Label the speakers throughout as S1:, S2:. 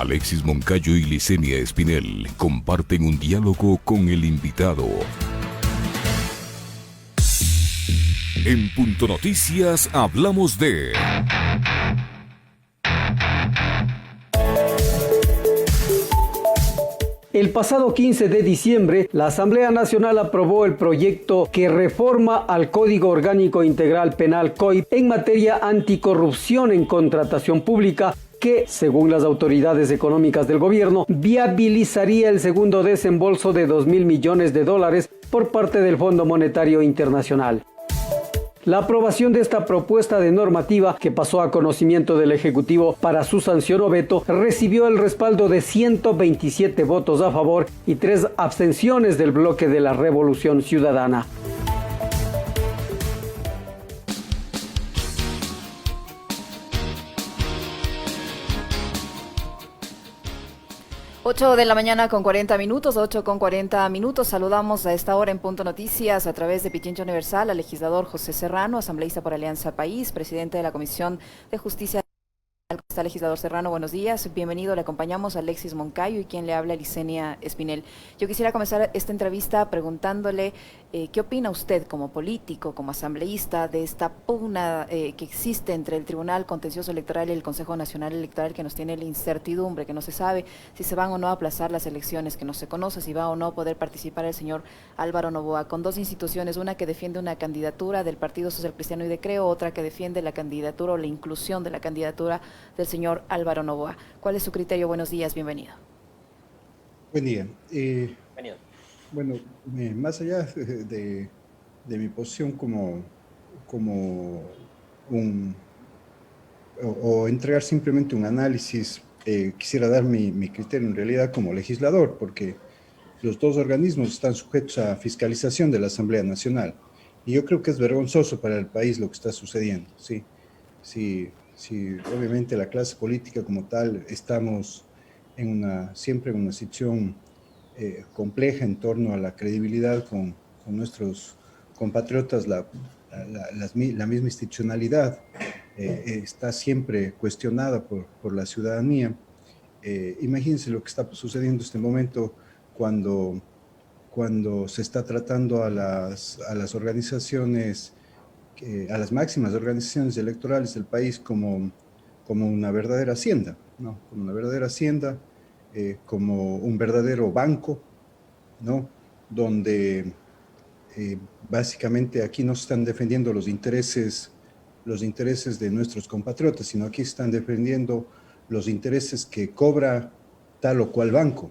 S1: Alexis Moncayo y Licenia Espinel comparten un diálogo con el invitado. En Punto Noticias hablamos de...
S2: El pasado 15 de diciembre, la Asamblea Nacional aprobó el proyecto que reforma al Código Orgánico Integral Penal COIP en materia anticorrupción en contratación pública, que, según las autoridades económicas del gobierno, viabilizaría el segundo desembolso de $2.000 millones por parte del Fondo Monetario Internacional. La aprobación de esta propuesta de normativa, que pasó a conocimiento del Ejecutivo para su sanción o veto, recibió el respaldo de 127 votos a favor y 3 abstenciones del bloque de la Revolución Ciudadana.
S3: Ocho de la mañana con 40 minutos, 8:40. Saludamos a esta hora en Punto Noticias a través de Pichincha Universal al legislador José Serrano, asambleísta por Alianza País, presidente de la Comisión de Justicia. Está legislador Serrano, buenos días, bienvenido, le acompañamos a Alexis Moncayo y quien le habla, Licenia Espinel. Yo quisiera comenzar esta entrevista preguntándole qué opina usted como político, como asambleísta, de esta pugna que existe entre el Tribunal Contencioso Electoral y el Consejo Nacional Electoral, que nos tiene la incertidumbre, que no se sabe si se van o no a aplazar las elecciones, que no se conoce si va o no a poder participar el señor Álvaro Noboa, con dos instituciones, una que defiende una candidatura del Partido Social Cristiano y de Creo, otra que defiende la candidatura o la inclusión de la candidatura del señor Álvaro Noboa. ¿Cuál es su criterio? Buenos días, bienvenido.
S4: Buen día.
S3: Bienvenido.
S4: Bueno, más allá de mi posición como o entregar simplemente un análisis, quisiera dar mi criterio en realidad como legislador, porque los dos organismos están sujetos a fiscalización de la Asamblea Nacional. Y yo creo que es vergonzoso para el país lo que está sucediendo, ¿sí? Sí, obviamente la clase política como tal estamos siempre en una situación compleja en torno a la credibilidad con nuestros compatriotas, la misma institucionalidad está siempre cuestionada por la ciudadanía. Imagínense lo que está sucediendo en este momento cuando se está tratando a las organizaciones, a las máximas organizaciones electorales del país como una verdadera hacienda, ¿no? Como una verdadera hacienda, como un verdadero banco, ¿no? Donde básicamente aquí no se están defendiendo los intereses de nuestros compatriotas, sino aquí están defendiendo los intereses que cobra tal o cual banco,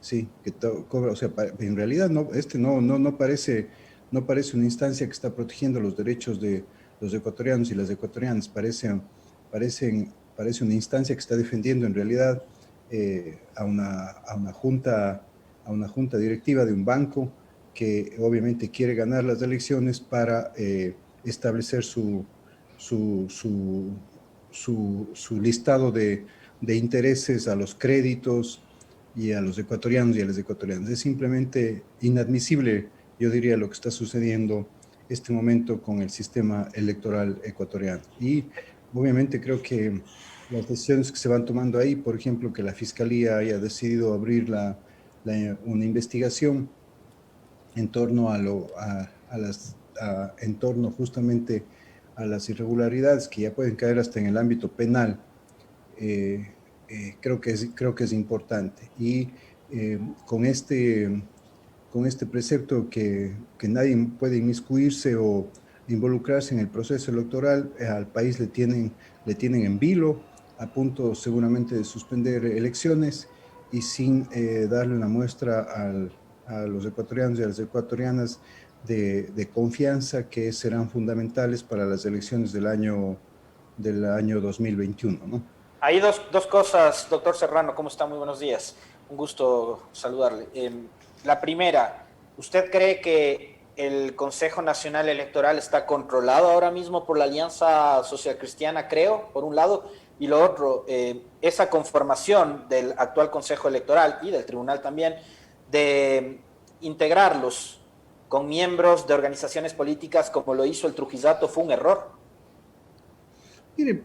S4: ¿sí? Que cobra, o sea, en realidad no parece una instancia que está protegiendo los derechos de los ecuatorianos y las ecuatorianas, parece una instancia que está defendiendo en realidad a una junta directiva de un banco que obviamente quiere ganar las elecciones para establecer su listado de intereses a los créditos y a los ecuatorianos y a las ecuatorianas. Es simplemente inadmisible, yo diría, lo que está sucediendo este momento con el sistema electoral ecuatoriano. Y obviamente creo que las decisiones que se van tomando ahí, por ejemplo, que la Fiscalía haya decidido abrir una investigación en torno en torno justamente a las irregularidades que ya pueden caer hasta en el ámbito penal, creo que es importante. Y con este precepto que nadie puede inmiscuirse o involucrarse en el proceso electoral, al país le tienen en vilo, a punto seguramente de suspender elecciones y sin darle una muestra a los ecuatorianos y a las ecuatorianas de confianza que serán fundamentales para las elecciones del año 2021, ¿no?
S5: Hay dos cosas, doctor Serrano, ¿cómo está? Muy buenos días. Un gusto saludarle. La primera, ¿usted cree que el Consejo Nacional Electoral está controlado ahora mismo por la Alianza Social Cristiana, Creo, por un lado? Y lo otro, esa conformación del actual Consejo Electoral y del Tribunal también, de integrarlos con miembros de organizaciones políticas como lo hizo el Trujillato, ¿fue un error?
S4: Mire,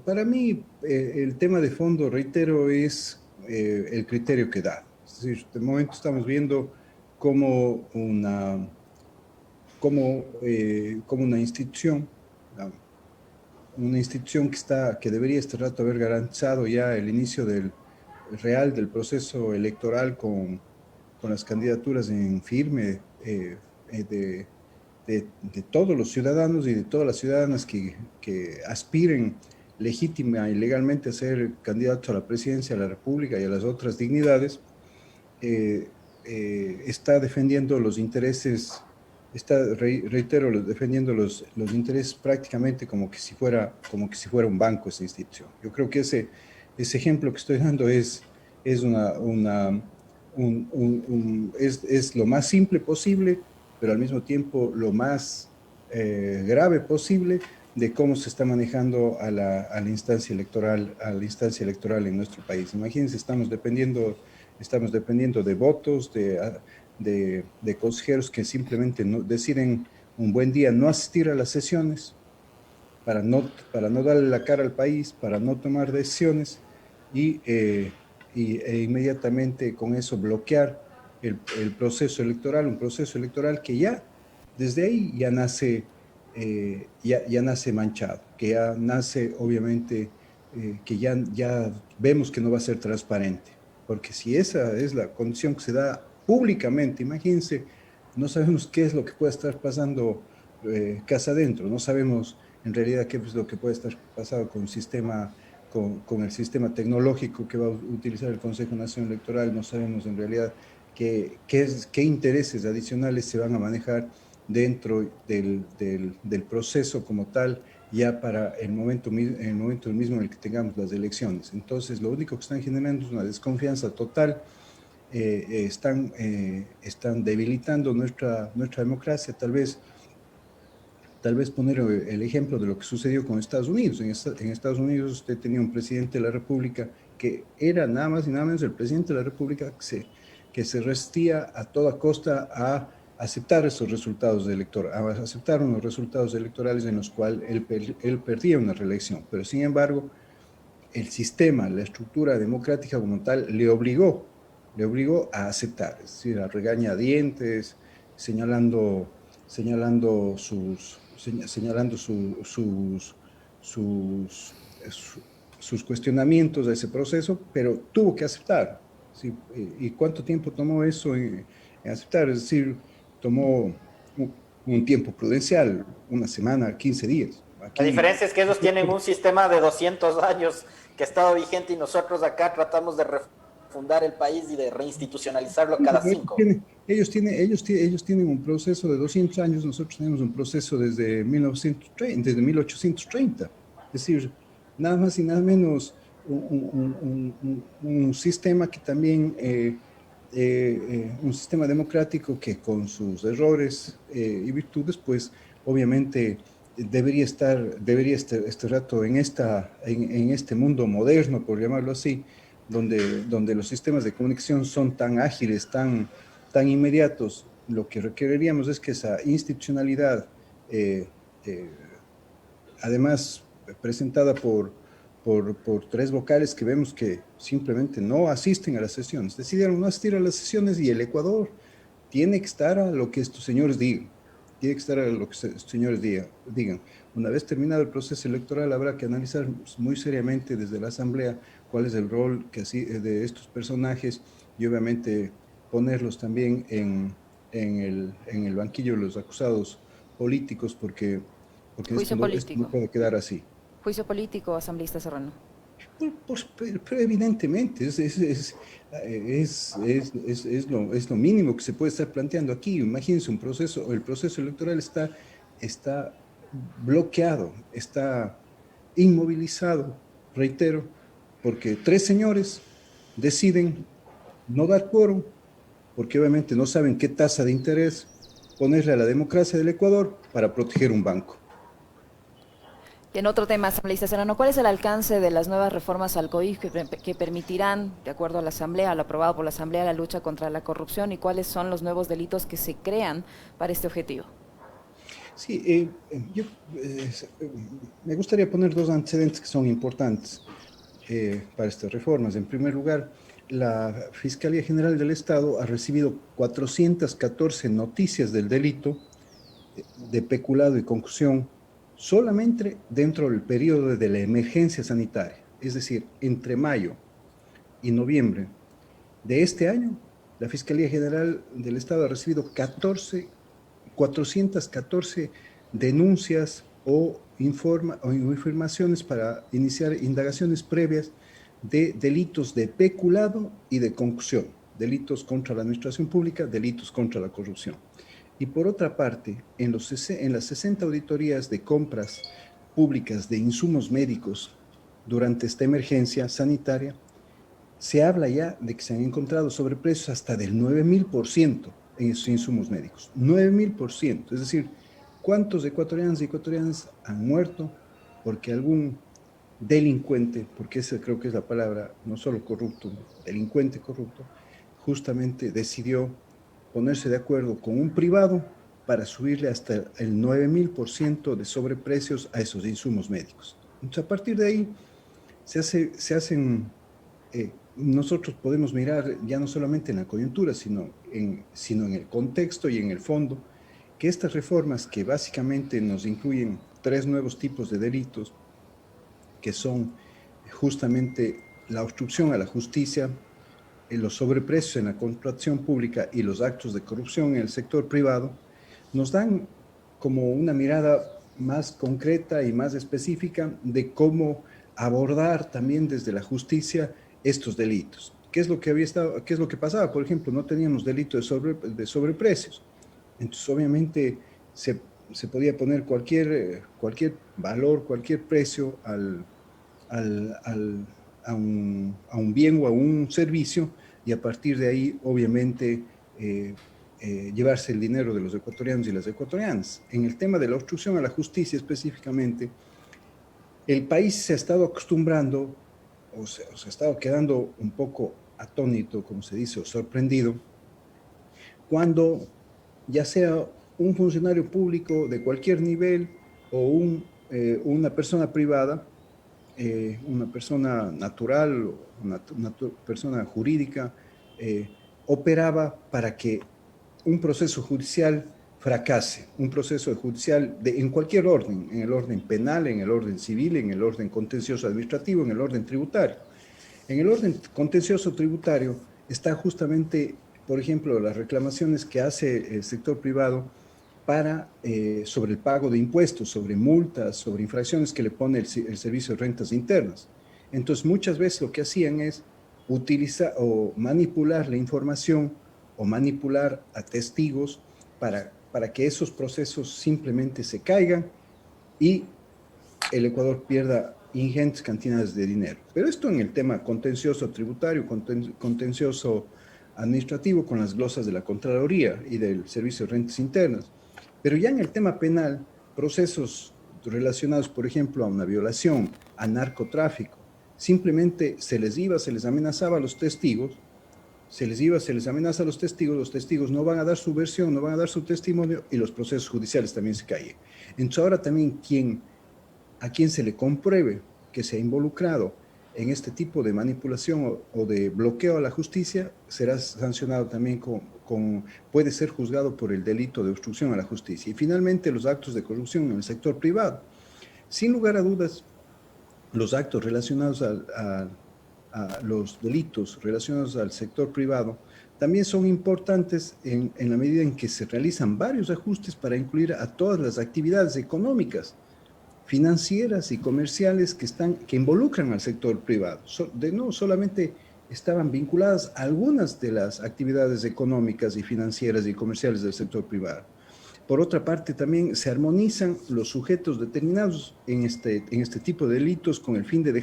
S4: para mí el tema de fondo, reitero, es el criterio que da. Es decir, de momento estamos viendo como una institución, que debería este rato haber garantizado ya el inicio real del proceso electoral con las candidaturas en firme de todos los ciudadanos y de todas las ciudadanas que aspiren legítima y legalmente a ser candidatos a la presidencia de la República y a las otras dignidades, está defendiendo los intereses, defendiendo los intereses prácticamente como que si fuera un banco esa institución. Yo creo que ese ejemplo que estoy dando es lo más simple posible, pero al mismo tiempo lo más grave posible de cómo se está manejando a la instancia electoral en nuestro país. Imagínense, estamos dependiendo de votos, de consejeros que simplemente deciden un buen día no asistir a las sesiones para no darle la cara al país, para no tomar decisiones e inmediatamente con eso bloquear el proceso electoral, un proceso electoral que ya desde ahí ya nace manchado, que ya nace obviamente que ya vemos que no va a ser transparente, porque si esa es la condición que se da públicamente, imagínense, no sabemos qué es lo que puede estar pasando casa adentro, no sabemos en realidad qué es lo que puede estar pasando con el sistema tecnológico que va a utilizar el Consejo Nacional Electoral, no sabemos en realidad qué intereses adicionales se van a manejar dentro del proceso como tal, ya para el momento mismo en el que tengamos las elecciones. Entonces, lo único que están generando es una desconfianza total, están debilitando nuestra democracia. Tal vez poner el ejemplo de lo que sucedió con Estados Unidos. En Estados Unidos usted tenía un presidente de la República que era nada más y nada menos el presidente de la República que se resistía a toda costa a aceptar esos resultados aceptar unos resultados electorales en los cuales él perdía una reelección. Pero sin embargo, el sistema, la estructura democrática como tal, le obligó a aceptar, es decir, a regañadientes, señalando sus cuestionamientos a ese proceso, pero tuvo que aceptar. ¿Sí? ¿Y cuánto tiempo tomó eso en aceptar? Es decir, tomó un tiempo prudencial, una semana, 15 días.
S5: La diferencia es que ellos tienen un sistema de 200 años que ha estado vigente y nosotros acá tratamos de refundar el país y de reinstitucionalizarlo cada 5.
S4: Ellos tienen un proceso de 200 años, nosotros tenemos un proceso desde 1830. Es decir, nada más y nada menos un sistema que también, un sistema democrático que con sus errores y virtudes, pues obviamente debería estar este rato en este mundo moderno, por llamarlo así, donde los sistemas de comunicación son tan ágiles, tan inmediatos. Lo que requeriríamos es que esa institucionalidad, además presentada por 3 vocales que vemos que simplemente no asisten a las sesiones, decidieron no asistir a las sesiones, y el Ecuador tiene que estar a lo que estos señores digan. Una vez terminado el proceso electoral, habrá que analizar muy seriamente desde la Asamblea cuál es el rol de estos personajes, y obviamente ponerlos también en el banquillo de los acusados políticos, porque esto no puede quedar así.
S3: Juicio político, asambleísta Serrano.
S4: Pero evidentemente es lo mínimo que se puede estar planteando aquí. Imagínense el proceso electoral está bloqueado, está inmovilizado, reitero, porque 3 señores deciden no dar quórum, porque obviamente no saben qué tasa de interés ponerle a la democracia del Ecuador para proteger un banco.
S3: Y en otro tema, asambleísta Serrano, ¿cuál es el alcance de las nuevas reformas al COIF que permitirán, de acuerdo a la Asamblea, a lo aprobado por la Asamblea, la lucha contra la corrupción, y cuáles son los nuevos delitos que se crean para este objetivo?
S4: Sí, yo me gustaría poner 2 antecedentes que son importantes. para estas reformas. En primer lugar, la Fiscalía General del Estado ha recibido 414 noticias del delito de peculado y concusión solamente dentro del periodo de la emergencia sanitaria, es decir, entre mayo y noviembre de este año, la Fiscalía General del Estado ha recibido 414 denuncias o informaciones para iniciar indagaciones previas de delitos de peculado y de concusión, delitos contra la administración pública, delitos contra la corrupción. Y por otra parte, en las 60 auditorías de compras públicas de insumos médicos durante esta emergencia sanitaria, se habla ya de que se han encontrado sobreprecios hasta del 9.000% en esos insumos médicos. 9.000%. Es decir, ¿cuántos ecuatorianos y ecuatorianas han muerto porque algún delincuente, porque esa creo que es la palabra, no solo corrupto, delincuente corrupto, justamente decidió ponerse de acuerdo con un privado para subirle hasta el 9.000% de sobreprecios a esos insumos médicos? Entonces, a partir de ahí, nosotros podemos mirar ya no solamente en la coyuntura, sino en el contexto y en el fondo, que estas reformas que básicamente nos incluyen 3 nuevos tipos de delitos, que son justamente la obstrucción a la justicia, los sobreprecios en la contratación pública y los actos de corrupción en el sector privado, nos dan como una mirada más concreta y más específica de cómo abordar también desde la justicia estos delitos. ¿Qué es lo que pasaba? Por ejemplo, no teníamos delito de sobreprecios. Entonces, obviamente, se podía poner cualquier valor, cualquier precio a un bien o a un servicio, y a partir de ahí, obviamente, llevarse el dinero de los ecuatorianos y las ecuatorianas. En el tema de la obstrucción a la justicia específicamente, el país se ha estado acostumbrando, o se ha estado quedando un poco atónito, como se dice, o sorprendido, cuando ya sea un funcionario público de cualquier nivel o una persona privada, una persona natural o una persona jurídica, operaba para que un proceso judicial fracase, un proceso judicial en cualquier orden, en el orden penal, en el orden civil, en el orden contencioso administrativo, en el orden tributario. En el orden contencioso tributario está justamente, por ejemplo, las reclamaciones que hace el sector privado sobre el pago de impuestos, sobre multas, sobre infracciones que le pone el Servicio de Rentas Internas. Entonces, muchas veces lo que hacían es utilizar o manipular la información o manipular a testigos para que esos procesos simplemente se caigan y el Ecuador pierda ingentes cantidades de dinero. Pero esto en el tema contencioso tributario, contencioso administrativo, con las glosas de la Contraloría y del Servicio de Rentas Internas. Pero ya en el tema penal, procesos relacionados, por ejemplo, a una violación, a narcotráfico, simplemente se les amenazaba a los testigos, se les amenaza a los testigos no van a dar su versión, no van a dar su testimonio, y los procesos judiciales también se caen. Entonces ahora también a quien se le compruebe que se ha involucrado en este tipo de manipulación o de bloqueo a la justicia, será sancionado también puede ser juzgado por el delito de obstrucción a la justicia. Y finalmente, los actos de corrupción en el sector privado. Sin lugar a dudas, los actos relacionados a los delitos relacionados al sector privado también son importantes en la medida en que se realizan varios ajustes para incluir a todas las actividades económicas, financieras y comerciales que involucran al sector privado. No solamente estaban vinculadas a algunas de las actividades económicas y financieras y comerciales del sector privado. Por otra parte, también se armonizan los sujetos determinados en este tipo de delitos con el fin de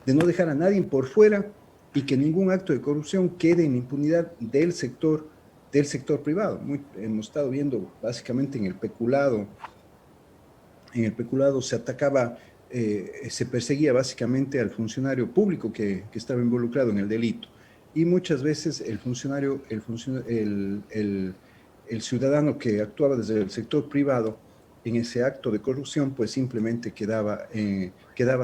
S4: no dejar a nadie por fuera y que ningún acto de corrupción quede en impunidad del sector privado. Hemos estado viendo básicamente en el peculado se atacaba, se perseguía básicamente al funcionario público que estaba involucrado en el delito. Y muchas veces el ciudadano que actuaba desde el sector privado en ese acto de corrupción, pues simplemente quedaba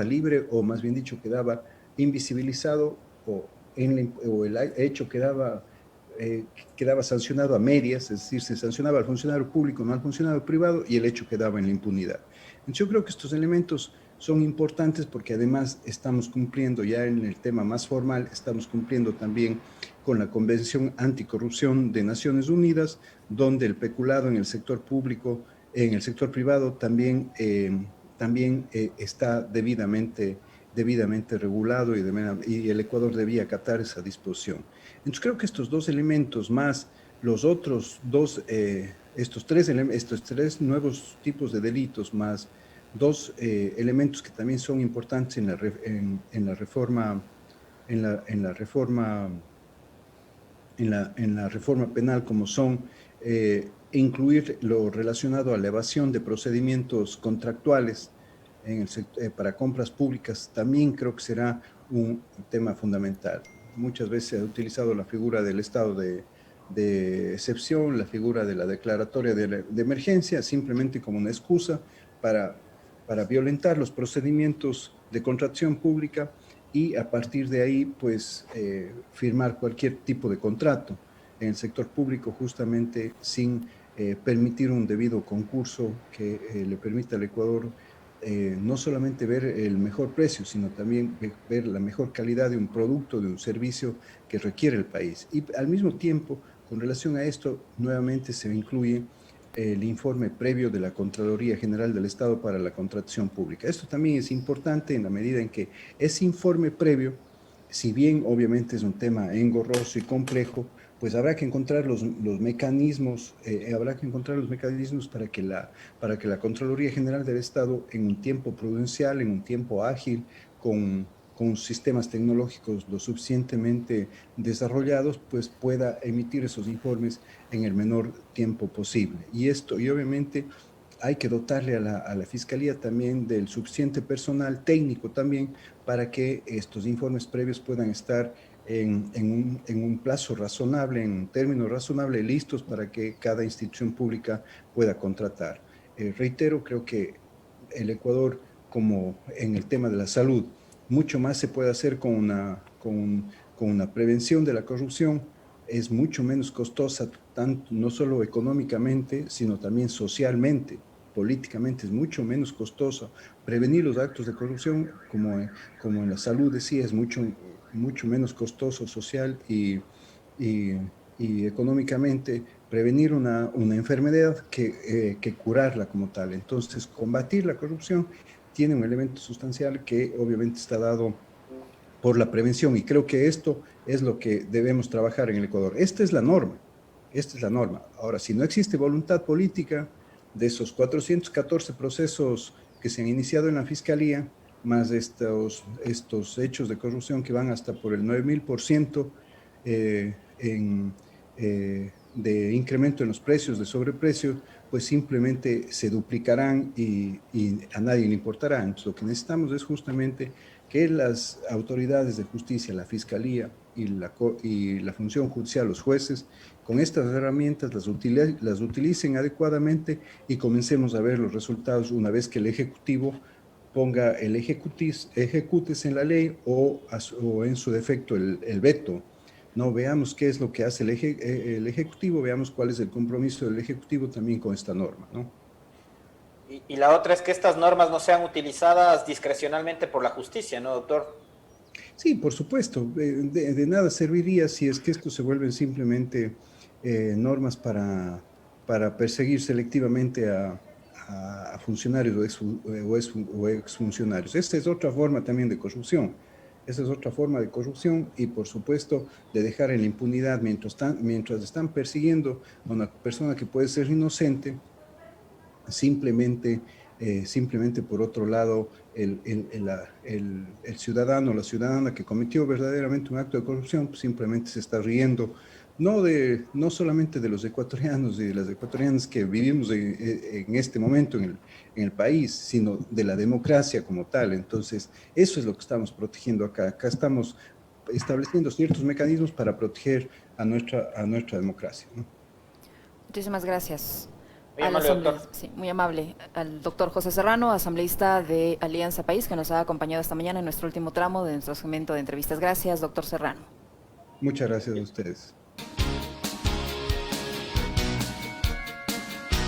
S4: libre, o más bien dicho, quedaba invisibilizado o el hecho quedaba sancionado a medias, es decir, se sancionaba al funcionario público, no al funcionario privado, y el hecho quedaba en la impunidad. Entonces, yo creo que estos elementos son importantes porque además estamos cumpliendo ya en el tema más formal, estamos cumpliendo también con la Convención Anticorrupción de Naciones Unidas, donde el peculado en el sector público, en el sector privado también está debidamente regulado y el Ecuador debía acatar esa disposición. Entonces creo que estos dos elementos más los otros dos, estos tres nuevos tipos de delitos más dos elementos que también son importantes en la reforma penal, como son incluir lo relacionado a la evasión de procedimientos contractuales para compras públicas, también creo que será un tema fundamental. Muchas veces se ha utilizado la figura del estado de excepción, la figura de la declaratoria de emergencia, simplemente como una excusa para violentar los procedimientos de contratación pública y a partir de ahí, pues, firmar cualquier tipo de contrato en el sector público, justamente sin permitir un debido concurso que le permita al Ecuador no solamente ver el mejor precio, sino también ver la mejor calidad de un producto, de un servicio que requiere el país. Y al mismo tiempo, con relación a esto, nuevamente se incluye el informe previo de la Contraloría General del Estado para la contratación pública. Esto también es importante en la medida en que ese informe previo, si bien obviamente es un tema engorroso y complejo, pues habrá que encontrar los mecanismos, para que la Contraloría General del Estado, en un tiempo prudencial, en un tiempo ágil, con sistemas tecnológicos lo suficientemente desarrollados, pues pueda emitir esos informes en el menor tiempo posible. Y obviamente hay que dotarle a la Fiscalía también del suficiente personal técnico también para que estos informes previos puedan estar en un plazo razonable, en un término razonable, listos para que cada institución pública pueda contratar. Reitero, creo que el Ecuador, como en el tema de la salud, mucho más se puede hacer con una prevención de la corrupción, es mucho menos costosa, no solo económicamente, sino también socialmente, políticamente es mucho menos costoso. Prevenir los actos de corrupción, como en la salud decía, es mucho menos costoso social y económicamente prevenir una enfermedad que curarla como tal. Entonces, combatir la corrupción tiene un elemento sustancial que obviamente está dado por la prevención y creo que esto es lo que debemos trabajar en el Ecuador. Esta es la norma. Ahora, si no existe voluntad política de esos 414 procesos que se han iniciado en la Fiscalía, más estos hechos de corrupción que van hasta por el 9.000% de incremento en los precios, de sobreprecio, pues simplemente se duplicarán y a nadie le importará. Entonces, lo que necesitamos es justamente que las autoridades de justicia, la Fiscalía y la función judicial, los jueces, con estas herramientas las utilicen adecuadamente y comencemos a ver los resultados una vez que el Ejecutivo ponga el ejecutes en la ley o en su defecto el veto. No, veamos qué es lo que hace el Ejecutivo, veamos cuál es el compromiso del Ejecutivo también con esta norma, ¿no?
S5: Y la otra es que estas normas no sean utilizadas discrecionalmente por la justicia, ¿no, doctor?
S4: Sí, por supuesto. De nada serviría si es que esto se vuelven simplemente normas para perseguir selectivamente a funcionarios o exfuncionarios. Esta es otra forma también de corrupción. Esa es otra forma de corrupción y, por supuesto, de dejar en la impunidad mientras están persiguiendo a una persona que puede ser inocente, simplemente por otro lado, el ciudadano o la ciudadana que cometió verdaderamente un acto de corrupción, pues simplemente se está riendo, no solamente de los ecuatorianos y de las ecuatorianas que vivimos en este momento en el país, sino de la democracia como tal. Entonces, eso es lo que estamos protegiendo acá. Acá estamos estableciendo ciertos mecanismos para proteger a nuestra democracia, ¿no?
S3: Muchísimas gracias.
S5: Muy amable, doctor.
S3: Sí, muy amable. Al doctor José Serrano, asambleísta de Alianza País, que nos ha acompañado esta mañana en nuestro último tramo de nuestro segmento de entrevistas. Gracias, doctor Serrano.
S4: Muchas gracias a ustedes.